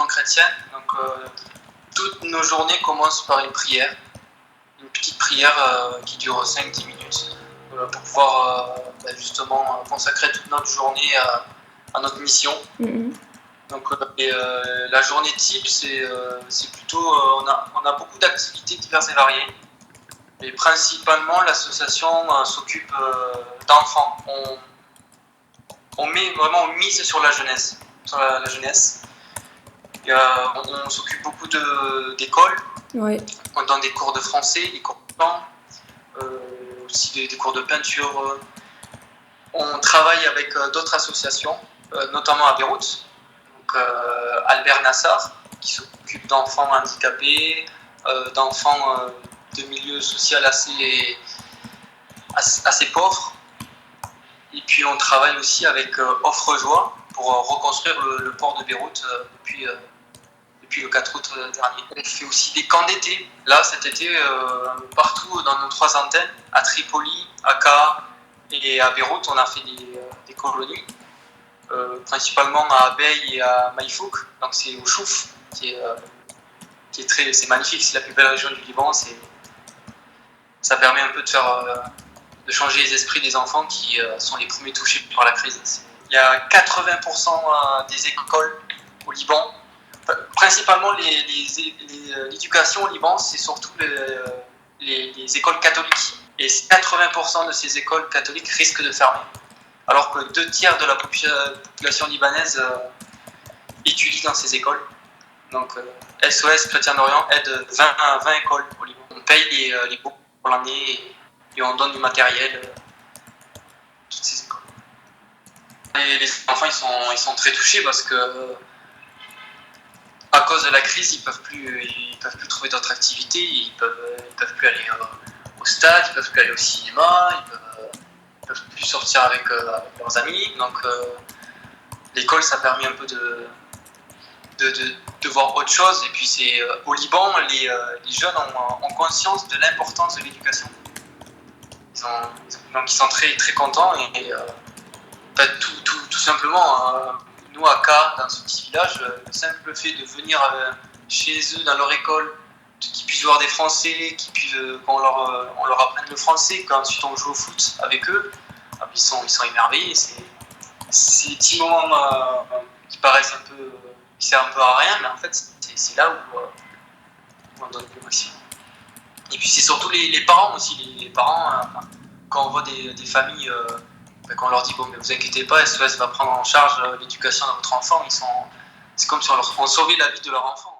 non chrétienne. Donc toutes nos journées commencent par une prière. Une petite prière qui dure 5-10 minutes pour pouvoir justement consacrer toute notre journée à notre mission. Donc la journée type, c'est plutôt, on a beaucoup d'activités diverses et variées. Mais principalement, l'association s'occupe d'enfants. On mise sur la jeunesse. On s'occupe beaucoup d'écoles. Oui. On donne des cours de français, des cours de chant, aussi des cours de peinture. On travaille avec d'autres associations, notamment à Beyrouth. Donc, Albert Nassar, qui s'occupe d'enfants handicapés, d'enfants de milieu social assez pauvres. Et puis on travaille aussi avec Offre-Joie pour reconstruire le port de Beyrouth depuis le 4 août dernier. On fait aussi des camps d'été. Là, cet été, partout dans nos 3 antennes, à Tripoli, à Ka et à Beyrouth, on a fait des colonies. Principalement à Abeille et à Maïfouk, donc c'est au Chouf, c'est magnifique, c'est la plus belle région du Liban. Ça permet un peu de changer les esprits des enfants qui sont les premiers touchés par la crise. Il y a 80% des écoles au Liban, principalement l'éducation au Liban, c'est surtout les écoles catholiques. Et 80% de ces écoles catholiques risquent de fermer. Alors que 2/3 de la population libanaise étudie dans ces écoles. Donc SOS Chrétien d'Orient aide 20 écoles au Liban. On paye les bourses pour l'année et on donne du matériel à toutes ces écoles. Et les enfants ils sont très touchés parce que à cause de la crise ils peuvent plus trouver d'autres activités, ils peuvent plus aller au stade, ils peuvent plus aller au cinéma, ils peuvent plus sortir avec leurs amis. Donc l'école ça permet un peu de voir autre chose. Et puis c'est au Liban les jeunes ont conscience de l'importance de l'éducation. Donc ils sont très très contents et tout simplement nous à Ka, dans ce petit village, le simple fait de venir chez eux dans leur école, qu'ils puissent voir des Français, qu'on leur apprenne le français, qu'ensuite on joue au foot avec eux, ils sont émerveillés. C'est des petits moments qui paraissent qui servent un peu à rien, mais en fait c'est là où on donne le maximum. Et puis c'est surtout les parents aussi, les parents quand on voit des familles, quand on leur dit bon mais vous inquiétez pas, SOS va prendre en charge l'éducation de votre enfant, c'est comme si on sauvait la vie de leur enfant.